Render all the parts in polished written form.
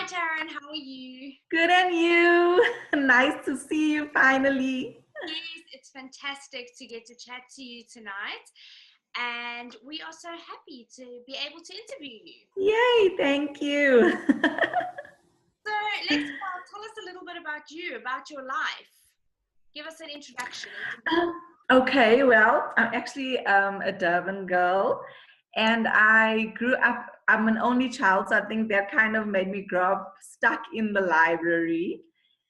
Hi Taryn, how are you? Good, and you? Nice to see you finally. Yes, it's fantastic to get to chat to you tonight. And we are so happy to be able to interview you. Yay, thank you. So let's start. Tell us a little bit about you, about your life. Give us an introduction into you. Okay, well, I'm actually a Durban girl, and I grew up. I'm an only child, so I think that kind of made me grow up stuck in the library.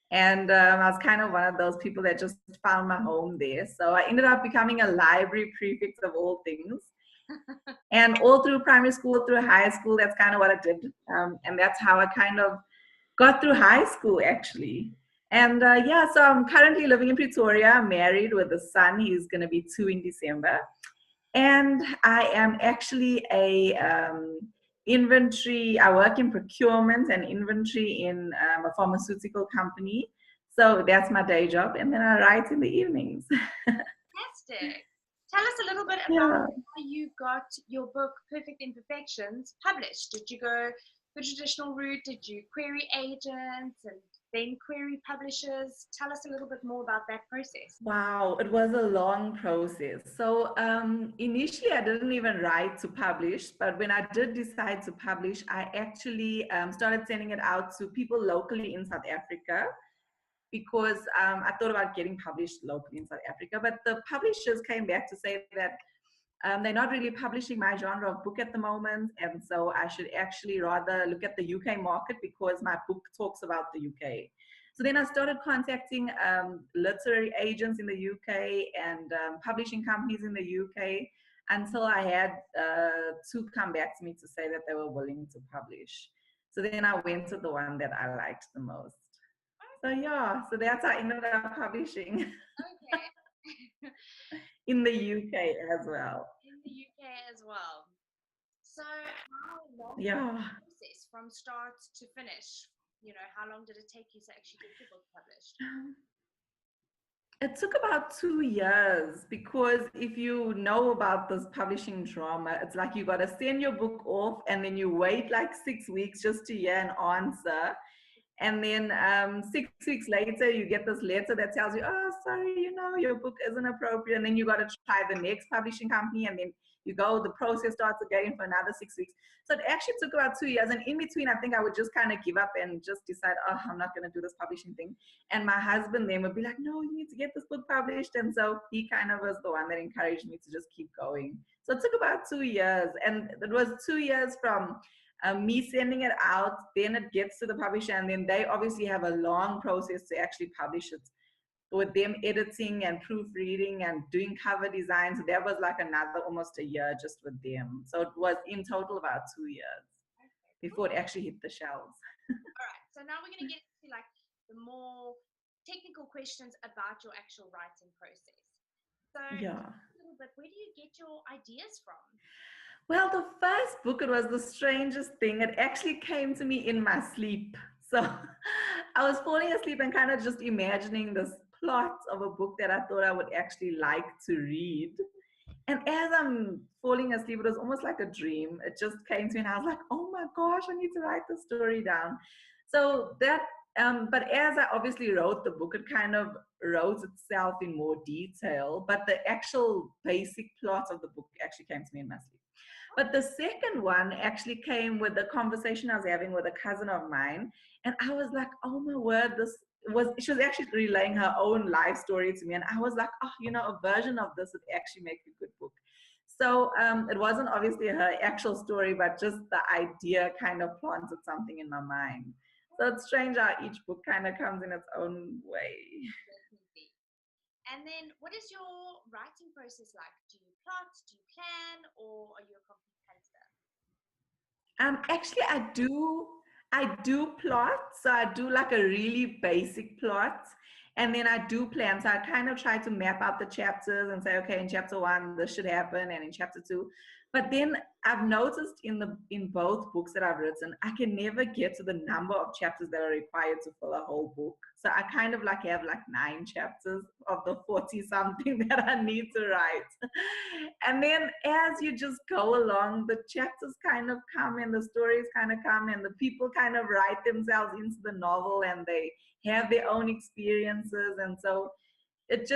And I was kind of one of those people that just found my home there. So I ended up becoming a library prefect of all things. And all through primary school, through high school, that's kind of what I did. And that's how I kind of got through high school, actually. And yeah, so I'm currently living in Pretoria. I'm married with a son. He's going to be 2 in December. And I am actually inventory. I work in procurement and inventory in a pharmaceutical company. So that's my day job. And then I write in the evenings. Fantastic. Tell us a little bit about Yeah. how you got your book, Perfect Imperfections, published. Did you go the traditional route? Did you query agents and then query publishers? Tell us a little bit more about that process. Wow, it was a long process. So initially, I didn't even write to publish, but when I did decide to publish, I actually started sending it out to people locally in South Africa because I thought about getting published locally in South Africa. But the publishers came back to say that they're not really publishing my genre of book at the moment, and so I should actually rather look at the UK market because my book talks about the UK. So then I started contacting literary agents in the UK and publishing companies in the UK until I had two come back to me to say that they were willing to publish. So then I went to the one that I liked the most. So yeah, so that's how I ended up publishing Okay. in the UK as well. In the UK as well. So how long was Yeah. the process from start to finish? How long did it take you to actually get your book published? It took about 2 years because if you know about this publishing drama, it's like you got to send your book off and then you wait like 6 weeks just to hear an answer. And then 6 weeks later, you get this letter that tells you, oh, sorry, your book isn't appropriate. And then you got to try the next publishing company. And then the process starts again for another 6 weeks. So it actually took about 2 years. And in between, I think I would just kind of give up and just decide, oh, I'm not going to do this publishing thing. And my husband then would be like, no, you need to get this book published. And so he kind of was the one that encouraged me to just keep going. So it took about 2 years. And it was 2 years from me sending it out, then it gets to the publisher, and then they obviously have a long process to actually publish it with them editing and proofreading and doing cover design. So that was like another almost a year just with them. So it was in total about 2 years before it actually hit the shelves. All right. So now we're going to get into like the more technical questions about your actual writing process. So Yeah. a little bit, where do you get your ideas from? Well, the first book, it was the strangest thing. It actually came to me in my sleep. So I was falling asleep and kind of just imagining this plot of a book that I thought I would actually like to read. And as I'm falling asleep, it was almost like a dream. It just came to me and I was like, oh my gosh, I need to write the story down. So but as I obviously wrote the book, it kind of wrote itself in more detail. But the actual basic plot of the book actually came to me in my sleep. But the second one actually came with the conversation I was having with a cousin of mine. And I was like, oh my word, she was actually relaying her own life story to me. And I was like, oh, a version of this would actually make a good book. So it wasn't obviously her actual story, but just the idea kind of planted something in my mind. So it's strange how each book kind of comes in its own way. Definitely. And then what is your writing process like? Do you plot? Do you plan? Or are you a complete pantser? Actually, I do plot. So I do like a really basic plot. And then I do plan. So I kind of try to map out the chapters and say, okay, in chapter 1, this should happen. And in chapter 2. But then I've noticed in both books that I've written, I can never get to the number of chapters that are required to fill a whole book. So I kind of like have like 9 chapters of the 40 something that I need to write. And then as you just go along, the chapters kind of come and the stories kind of come and the people kind of write themselves into the novel and they have their own experiences. And so it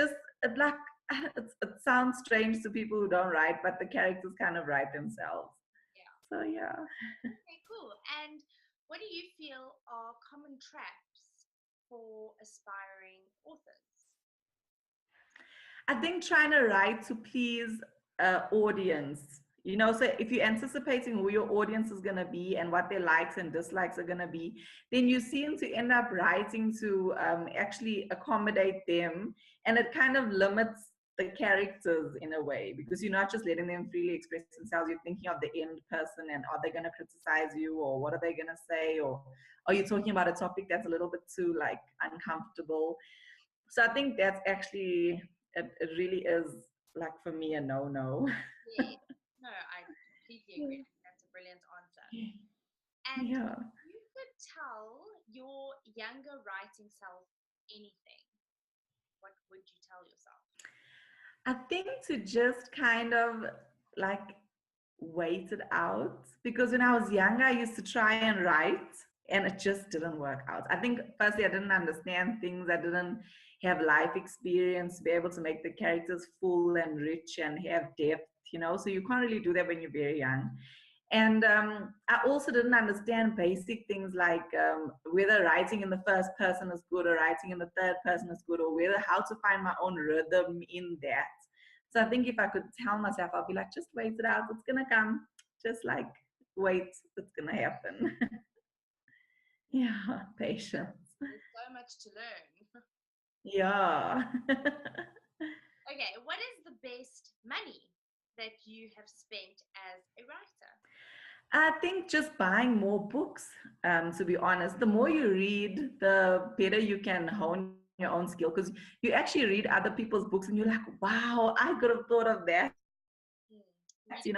like it sounds strange to people who don't write, but the characters kind of write themselves. Yeah. So yeah. Okay, cool. And what do you feel are common traps for aspiring authors? I think trying to write to please audience, so if you're anticipating who your audience is going to be and what their likes and dislikes are going to be, then you seem to end up writing to actually accommodate them, and it kind of limits the characters in a way, because you're not just letting them freely express themselves. You're thinking of the end person, and are they going to criticize you, or what are they going to say, or are you talking about a topic that's a little bit too like uncomfortable? So I think that's actually, it really is like for me a no. Yeah. No, I completely agree. That's a brilliant answer. And Yeah. if you could tell your younger writing self anything, what would you tell yourself? I think to just kind of like wait it out, because when I was younger, I used to try and write and it just didn't work out. I think firstly, I didn't understand things. I didn't have life experience to be able to make the characters full and rich and have depth. So you can't really do that when you're very young. And I also didn't understand basic things like whether writing in the first person is good or writing in the third person is good, or whether how to find my own rhythm in that. So I think if I could tell myself, I'll be like, just wait it out. It's going to come. Just like wait, it's going to happen. Yeah, patience. There's so much to learn. Yeah. Okay, what is the best money that you have spent as a writer? I think just buying more books, to be honest. The more you read, the better you can hone your own skill, because you actually read other people's books and you're like, wow, I could have thought of that,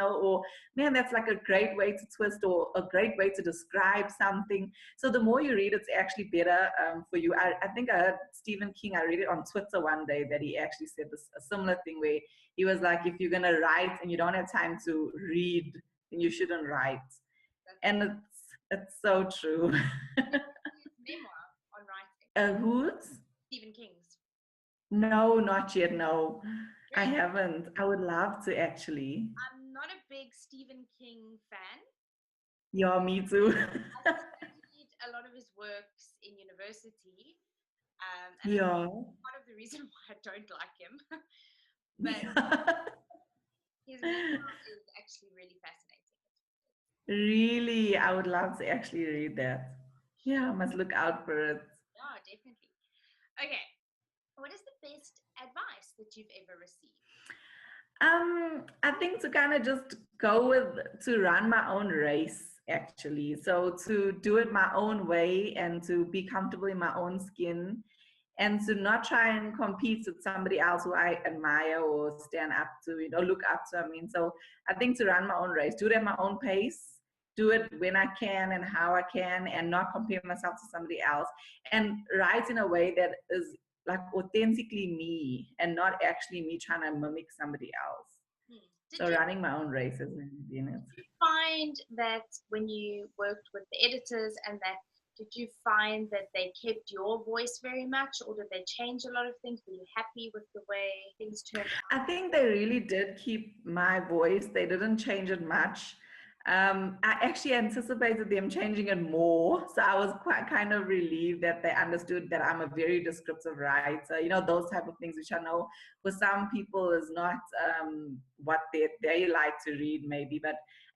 or man, that's like a great way to twist or a great way to describe something. So the more you read, it's actually better for you. I think I heard Stephen King, I read it on Twitter one day, that he actually said this, a similar thing, where he was like, if you're going to write and you don't have time to read, then you shouldn't write. And it's so true. Memoir on writing. Whose? Stephen King's. No, not yet. No, I haven't. I would love to actually. I'm not a big Stephen King fan. Yeah, me too. I studied a lot of his works in university. And Yeah. part of the reason why I don't like him. But his memoir is actually really fascinating. Really, I would love to actually read that. Yeah, I must look out for it. Yeah, definitely. Okay, what is the best advice that you've ever received? I think to kind of just go with, to run my own race, actually. So to do it my own way and to be comfortable in my own skin, and to not try and compete with somebody else who I admire or stand up to, look up to. I mean, so I think to run my own race, do it at my own pace, do it when I can and how I can, and not compare myself to somebody else, and write in a way that is like authentically me and not actually me trying to mimic somebody else. So running my own race has really been it. Did you find that when you worked with the editors and that, did you find that they kept your voice very much, or did they change a lot of things? Were you happy with the way things turned out? I think they really did keep my voice. They didn't change it much. I actually anticipated them changing it more. So I was quite kind of relieved that they understood that I'm a very descriptive writer. Those type of things, which I know for some people is not what they like to read maybe.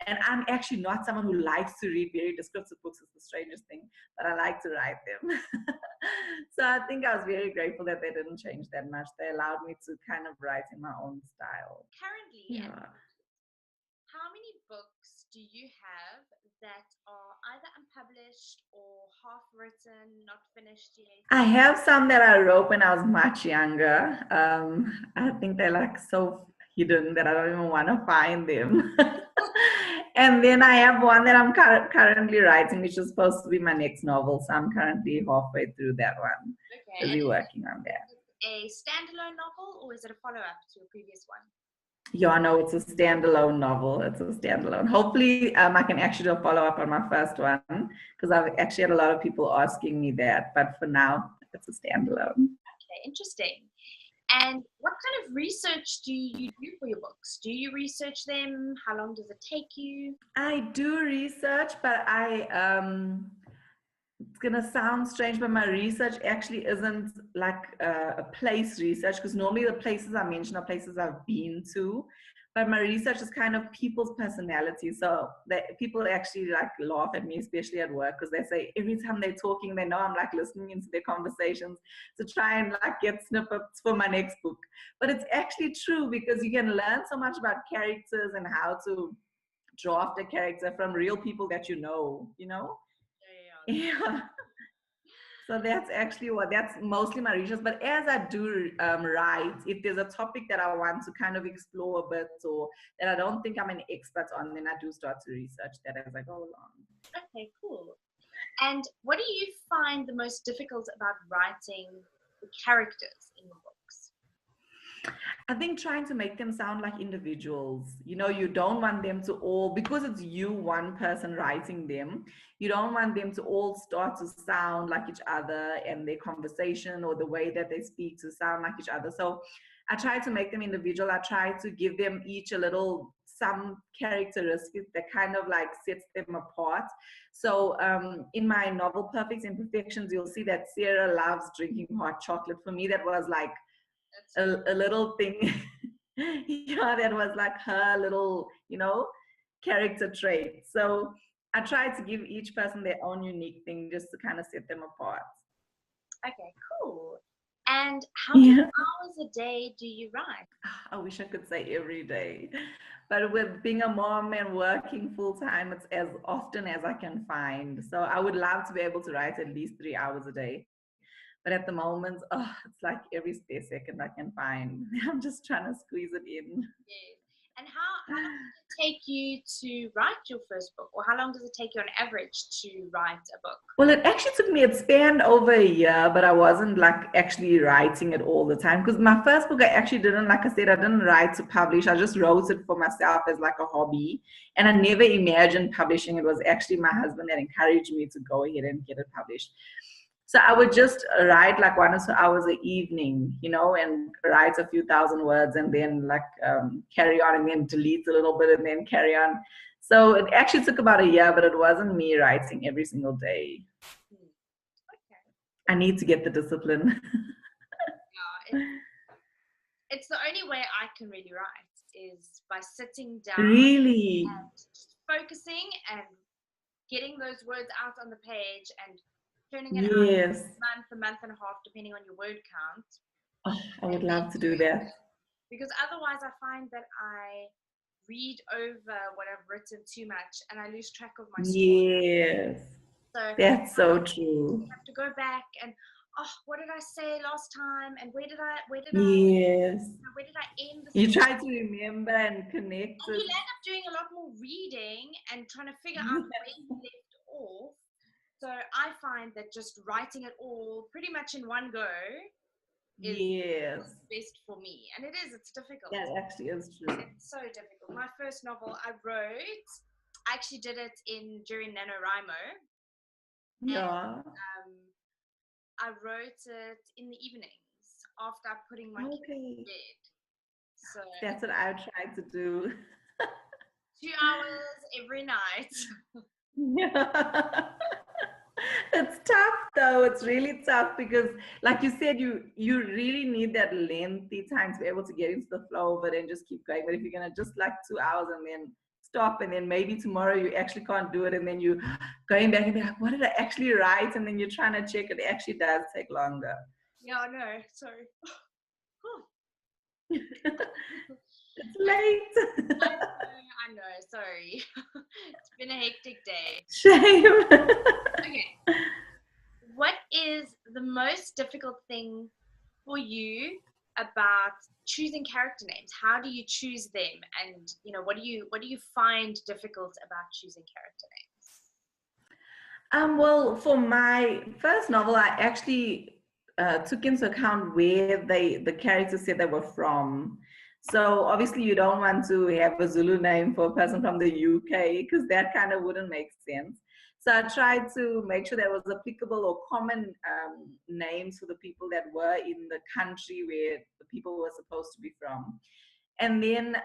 And I'm actually not someone who likes to read very descriptive books. It's the strangest thing, but I like to write them. So I think I was very grateful that they didn't change that much. They allowed me to kind of write in my own style. Currently, how many books do you have that are either unpublished or half written, not finished yet? I have some that I wrote when I was much younger. I think they're like so hidden that I don't even want to find them. Still And then I have one that I'm currently writing, which is supposed to be my next novel. So I'm currently halfway through that one. Okay. Busy working on that. A standalone novel, or is it a follow-up to a previous one? Yeah, no, it's a standalone novel. It's a standalone. Hopefully, I can actually do a follow-up on my first one, because I've actually had a lot of people asking me that. But for now, it's a standalone. Okay, interesting. And what kind of research do you do for your books? Do you research them? How long does it take you? I do research, but it's gonna sound strange, but my research actually isn't like a place research, because normally the places I mention are places I've been to, but my research is kind of people's personalities. So that people actually like laugh at me, especially at work, because they say every time they're talking, they know I'm like listening into their conversations to try and like get snippets for my next book. But it's actually true, because you can learn so much about characters and how to draft a character from real people that you know. Yeah. So that's mostly my research. But as I do write, if there's a topic that I want to kind of explore a bit, or that I don't think I'm an expert on, then I do start to research that as I go along. Okay, cool. And what do you find the most difficult about writing the characters in your books? I think trying to make them sound like individuals. You don't want them to all, because it's you, one person writing them, you don't want them to all start to sound like each other, and their conversation or the way that they speak to sound like each other. So I try to make them individual. I try to give them each some characteristics that kind of like sets them apart. So in my novel Perfect Imperfections, you'll see that Sarah loves drinking hot chocolate. For me, that was like a little thing. Yeah, that was like her little character trait. So I tried to give each person their own unique thing, just to kind of set them apart. Okay, cool. And how many hours a day do you write? I wish I could say every day, but with being a mom and working full time, it's as often as I can find. So I would love to be able to write at least 3 hours a day. But at the moment, it's like every spare second I can find. I'm just trying to squeeze it in. Yes. And how long does it take you to write your first book? Or how long does it take you on average to write a book? Well, it spanned over a year, but I wasn't like actually writing it all the time. Because my first book, I actually didn't, like I said, I didn't write to publish. I just wrote it for myself as like a hobby. And I never imagined publishing. It was actually my husband that encouraged me to go ahead and get it published. So I would just write like 1 or 2 hours a evening, and write a few thousand words, and then like carry on, and then delete a little bit, and then carry on. So it actually took about a year, but it wasn't me writing every single day. Okay. I need to get the discipline. Yeah, it's the only way I can really write, is by sitting down Really? and just focusing and getting those words out on the page and turning it out a month and a half, depending on your word count. Oh, I would love to do that. Because otherwise I find that I read over what I've written too much and I lose track of my story. Yes. So that's so true. I have to go back and, what did I say last time? And where did I end the You try to remember and connect it. And you end up doing a lot more reading and trying to figure out where you left off. So I find that just writing it all pretty much in one go is best for me. And it's difficult. That actually is true. It's so difficult. My first novel I actually did it during NaNoWriMo. Yeah. And, I wrote it in the evenings after putting my kids to bed. So that's what I tried to do. 2 hours every night. Yeah. It's tough though. It's really tough because, like you said, you really need that lengthy time to be able to get into the flow of it and just keep going. But if you're gonna just like 2 hours and then stop, and then maybe tomorrow you actually can't do it, and then you going back and be like, what did I actually write? And then you're trying to check, it actually does take longer. Yeah, no, sorry. It's late. I know, sorry. It's been a hectic day. Shame. Okay. What is the most difficult thing for you about choosing character names. How do you choose them, and what do you find difficult about choosing character names? Well, for my first novel, I actually took into account where the characters said they were from. So obviously you don't want to have a Zulu name for a person from the UK, because that kind of wouldn't make sense. So I tried to make sure that was applicable or common names for the people that were in the country where the people were supposed to be from. And then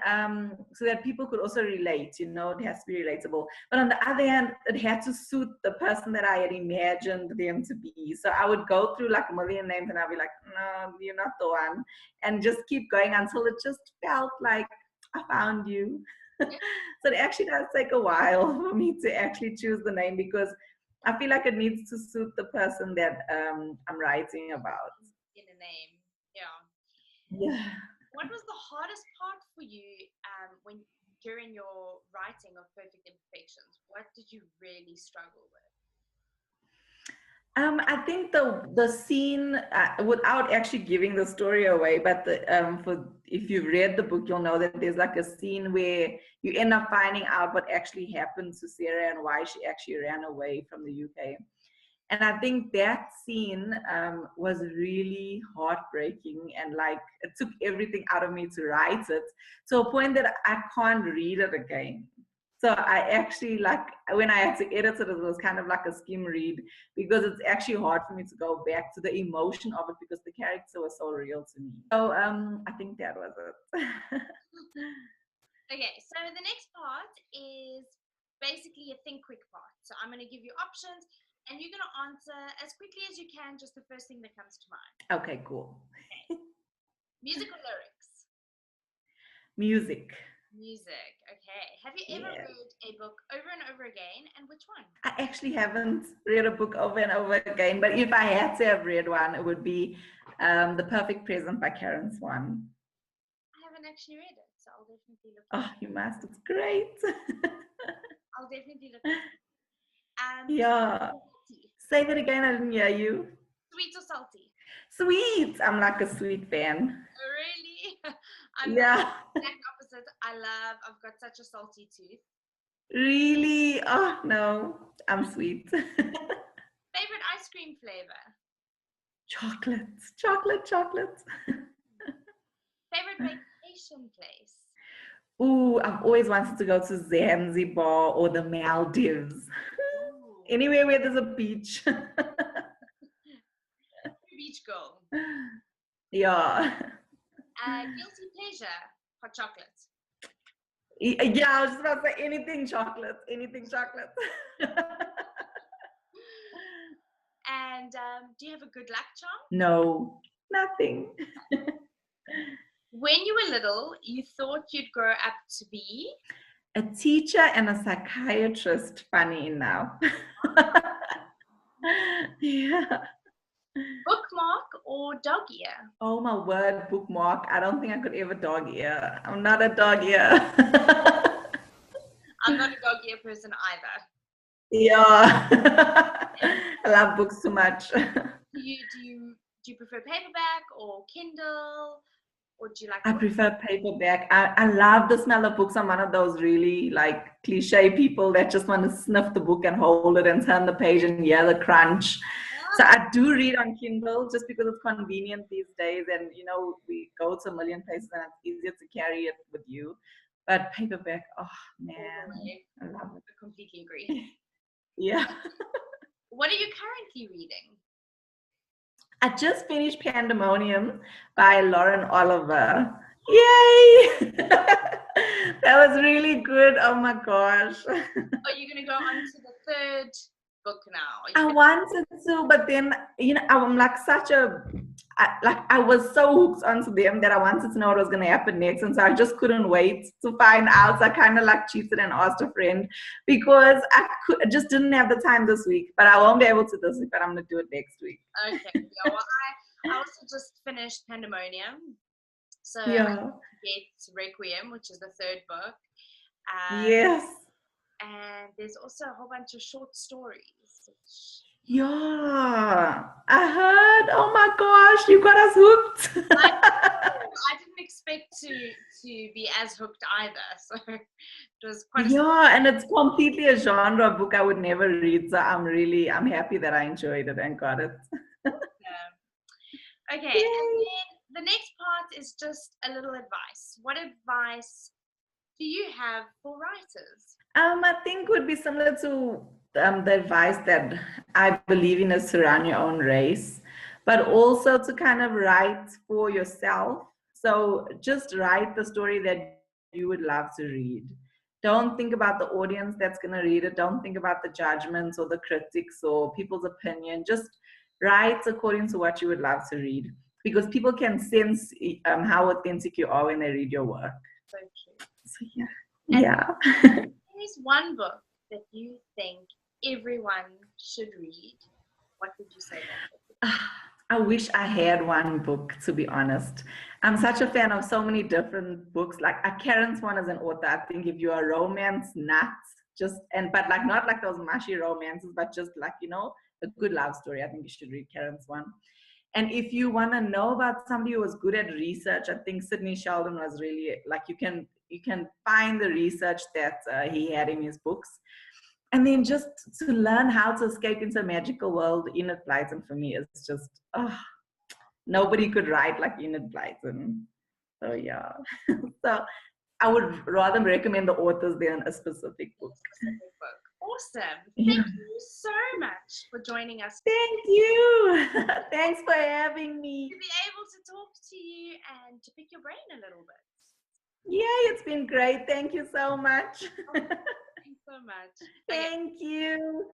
so that people could also relate, it has to be relatable. But on the other hand, it had to suit the person that I had imagined them to be. So I would go through like a million names and I'd be like, no, you're not the one, and just keep going until it just felt like I found you. So it actually does take a while for me to actually choose the name, because I feel like it needs to suit the person that I'm writing about. In a name, yeah. Yeah. What was the hardest part for you during your writing of Perfect Imperfections? What did you really struggle with? I think the scene, without actually giving the story away, but for if you've read the book, you'll know that there's like a scene where you end up finding out what actually happened to Sarah and why she actually ran away from the UK. And I think that scene was really heartbreaking, and like it took everything out of me to write it, to a point that I can't read it again. So I actually, like, when I had to edit it, it was kind of like a skim read, because it's actually hard for me to go back to the emotion of it, because the character was so real to me. So I think that was it. Okay, so the next part is basically a think quick part. So I'm going to give you options, and you're going to answer as quickly as you can, just the first thing that comes to mind. Okay, cool. Okay. Music or lyrics? Music. Music. Okay. Have you ever read a book over and over again, and which one? I actually haven't read a book over and over again, but if I had to have read one, it would be The Perfect Present by Karen Swan. I haven't actually read it, so I'll definitely look. Oh, you must. It's great. I'll definitely look. Yeah. Say that again. I didn't hear you. Sweet or salty? Sweet. I'm like a sweet fan. Oh, really? I'm yeah. the exact opposite. I've got such a salty tooth. Really? Oh, no. I'm sweet. Favorite ice cream flavor? Chocolate. Favorite vacation place? Ooh, I've always wanted to go to Zanzibar or the Maldives. Anywhere where there's a beach. Beach girl. Yeah. Guilty pleasure? Hot chocolate. Yeah, I was just about to say anything chocolate. And do you have a good luck charm? No, nothing. When you were little, you thought you'd grow up to be? A teacher and a psychiatrist, funny enough. Yeah. Bookmark or dog ear? Oh my word, bookmark. I don't think I could ever dog ear. I'm not a dog ear. I'm not a dog ear person either. Yeah. I love books too much. Do you prefer paperback or Kindle? Or do you like I prefer paperback. I love the smell of books. I'm one of those really like cliche people that just want to sniff the book and hold it and turn the page and hear the crunch. So I do read on Kindle just because it's convenient these days, and we go to a million places and it's easier to carry it with you. But paperback, oh man, I love it. I completely agree. Yeah. What are you currently reading? I just finished Pandemonium by Lauren Oliver. Yay! That was really good. Oh my gosh. Are you going to go on to the third book now? I wanted to, but then, I'm like I was so hooked onto them that I wanted to know what was going to happen next. And so I just couldn't wait to find out. So I kind of like cheated and asked a friend, because I just didn't have the time this week. But I won't be able to this week, but I'm going to do it next week. Okay. Yeah, well, I also just finished Pandemonium. So yeah. I get Requiem, which is the third book. Yes. And there's also a whole bunch of short stories. Yeah, I heard. Oh my gosh, you got us hooked. expect to be as hooked either. So it was quite a Yeah, and it's completely a genre book I would never read. So I'm happy that I enjoyed it and got it. Okay, and Yay. then the next part is just a little advice. What advice do you have for writers? I think would be similar to the advice that I believe in is to run your own race, but also to kind of write for yourself. So just write the story that you would love to read. Don't think about the audience that's going to read it. Don't think about the judgments or the critics or people's opinion. Just write according to what you would love to read, because people can sense how authentic you are when they read your work. So true. So yeah. And Yeah. there's one book that you think everyone should read. What would you say that book is? I wish I had one book, to be honest. I'm such a fan of so many different books. Like Karen's one as an author, I think if you're a romance nut, but like not like those mushy romances, but just like, a good love story, I think you should read Karen's one. And if you want to know about somebody who was good at research, I think Sidney Sheldon was really like, you can find the research that he had in his books. And then just to learn how to escape into a magical world, Enid Blyton for me is just, nobody could write like Enid Blyton. So yeah. So I would rather recommend the authors than a specific book. Specific book. Awesome. Yeah. Thank you so much for joining us. Thank you. Thanks for having me. To be able to talk to you and to pick your brain a little bit. Yay, it's been great. Thank you so much. Thanks so much. Thank you.